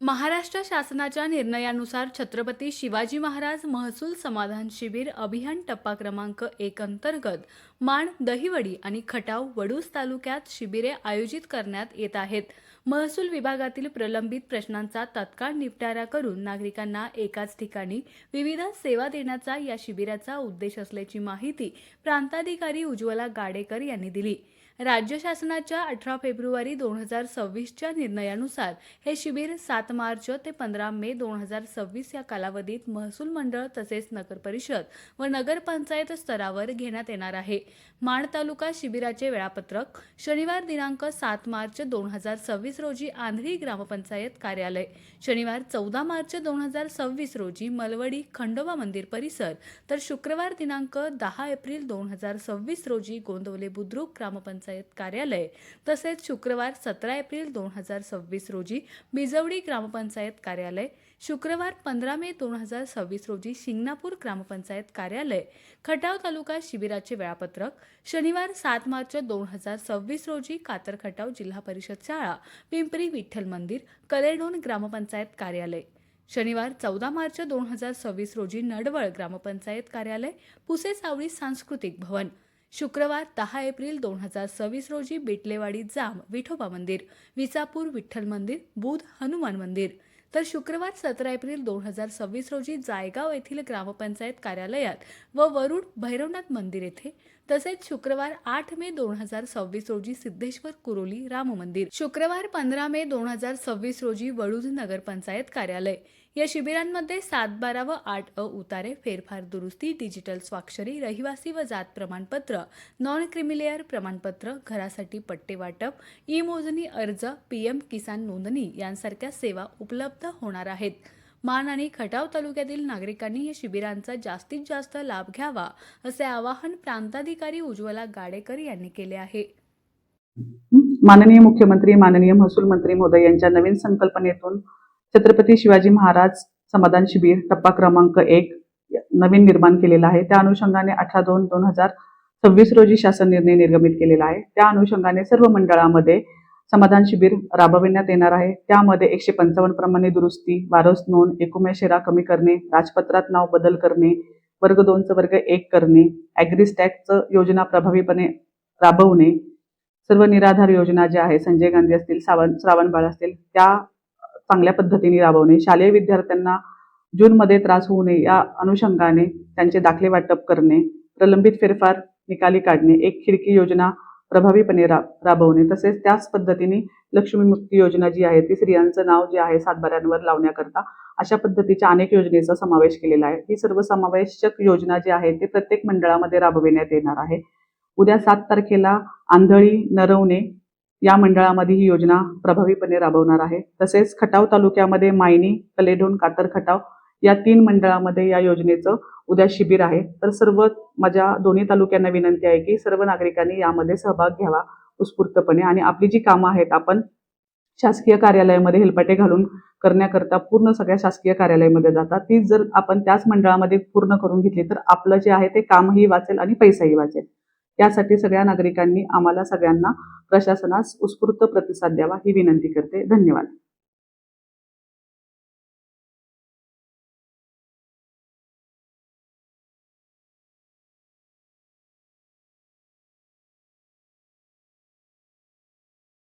महाराष्ट्र शासनाच्या निर्णयानुसार छत्रपती शिवाजी महाराज महसूल समाधान शिबिर अभियान टप्पा क्रमांक 1 अंतर्गत माण, दहिवडी आणि खटाव वडूज तालुक्यात शिबिरे आयोजित करण्यात येत आहेत. महसूल विभागातील प्रलंबित प्रश्नांचा तत्काळ निपटारा करून नागरिकांना एकाच ठिकाणी विविध सेवा देण्याचा या शिबिराचा उद्देश असल्याची माहिती प्रांताधिकारी उज्ज्वला गाडेकर यांनी दिली. राज्य शासनाच्या 18 फेब्रुवारी 2026च्या निर्णयानुसार हे शिबिर 7 मार्च ते 15 मे 2026 या कालावधीत महसूल मंडळ तसेच नगर परिषद व नगरपंचायत स्तरावर घेण्यात येणार आहे. माण तालुका शिबिराचे वेळापत्रक शनिवार दिनांक 7 मार्च 2026 रोजी आंधळी ग्रामपंचायत कार्यालय, शनिवार 14 मार्च 2026 रोजी मलवडी खंडोबा मंदिर परिसर, तर शुक्रवार दिनांक 10 एप्रिल 2026 रोजी गोंदवले बुद्रुक ग्रामपंचायत कार्यालय, तसेच शुक्रवार 17 एप्रिल 2026 रोजी बिजवडी ग्रामपंचायत कार्यालय, शुक्रवार 15 मे 2026 रोजी शिंगणापूर ग्रामपंचायत कार्यालय. खटाव तालुका शिबिराचे वेळापत्रक शनिवार 7 मार्च 2026 रोजी कातर खटाव जिल्हा परिषद शाळा, पिंपरी विठ्ठल मंदिर, कलेडोन ग्रामपंचायत कार्यालय, शनिवार 14 मार्च 2026 रोजी नडवळ ग्रामपंचायत कार्यालय, पुसे सावळी सांस्कृतिक भवन, शुक्रवार 10 एप्रिल 2026 रोजी बेटलेवाडी जाम विठोबा मंदिर, विसापूर विठ्ठल मंदिर, बुध हनुमान मंदिर, तर शुक्रवार 17 एप्रिल 2026 रोजी जायगाव येथील ग्रामपंचायत कार्यालयात व वरुड भैरवनाथ मंदिर येथे, तसेच शुक्रवार 8 मे 2026 रोजी सिद्धेश्वर कुरोली राम मंदिर, शुक्रवार 15 मे 2026 रोजी वडूज नगरपंचायत कार्यालय. या शिबिरांमध्ये 7-12 व 8 उतारे, फेरफार दुरुस्ती, डिजिटल स्वाक्षरी, रहिवासी व जात प्रमाणपत्र, नॉन क्रिमिलेअर प्रमाणपत्र, घरासाठी पट्टे वाटप, ई मोजणी अर्ज, PM किसान नोंदणी यांसारख्या सेवा उपलब्ध होणार आहेत. माण आणि खटाव तालुक्यातील नागरिकांनी या शिबिरांचा जास्तीत जास्त लाभ घ्यावा असे आवाहन प्रांताधिकारी उज्ज्वला गाडेकर यांनी केले आहे. माननीय मुख्यमंत्री, माननीय महसूल मंत्री महोदय यांच्या नवीन संकल्पनेतून छत्रपती शिवाजी महाराज समाधान शिबिर टप्पा क्रमांक 1 नवीन निर्माण केलेला आहे. त्या अनुषंगाने 18/2/2026 रोजी शासन निर्णय निर्गमित केलेला आहे. त्या अनुषंगाने सर्व मंडळामध्ये समाधान शिबिर राबविण्यात येणार आहे. त्यामध्ये 155 प्रमाणे दुरुस्ती, वारस नोंद, एकुमेशेरा कमी करणे, राजपत्रात नाव बदल करणे, वर्ग 2 वर्ग 1 करणे, ॲग्रिस्टॅकचं योजना प्रभावीपणे राबवणे, सर्व निराधार योजना ज्या आहे, संजय गांधी असतील, श्रावणबाळ असतील, त्या चांगल्या पद्धतीने राबवणे, शालेय विद्यार्थ्यांना जूनमध्ये त्रास होऊ नये या अनुषंगाने त्यांचे दाखले वाटप करणे, प्रलंबित फेरफार निकाली काढणे, एक खिडकी योजना प्रभावीपणे राबवणे, तसेच त्याच पद्धतीने लक्ष्मी मुक्ती योजना जी आहे ती स्त्रियांचं नाव जे आहे सातबाऱ्यांवर लावण्याकरता अशा पद्धतीच्या अनेक योजनेचा समावेश केलेला आहे. ही सर्व समावेशक योजना जी आहे ती प्रत्येक मंडळामध्ये राबविण्यात येणार आहे. उद्या 7 तारखेला आंधळी, नरवणे या मंडळामध्ये ही योजना प्रभावीपणे राबवणार आहे. तसेच खटाव तालुक्यामध्ये मायनी, कलेडोन, कातर खटाव या 3 मंडळामध्ये या योजनेचं उद्या शिबिर आहे. तर सर्व माझ्या दोन्ही तालुक्यांना विनंती आहे की सर्व नागरिकांनी यामध्ये सहभाग घ्यावा उत्स्फूर्तपणे, आणि आपली जी कामं आहेत आपण शासकीय कार्यालयामध्ये हेलपाटे घालून करण्याकरता पूर्ण सगळ्या शासकीय कार्यालयामध्ये जातात, ती जर आपण त्याच मंडळामध्ये पूर्ण करून घेतली तर आपलं जे आहे ते कामही वाचेल आणि पैसाही वाचेल. यासाठी सगळ्या नागरिकांनी आम्हाला सगळ्यांना प्रशासनास उत्स्फूर्त प्रतिसाद द्यावा ही विनंती करते. धन्यवाद.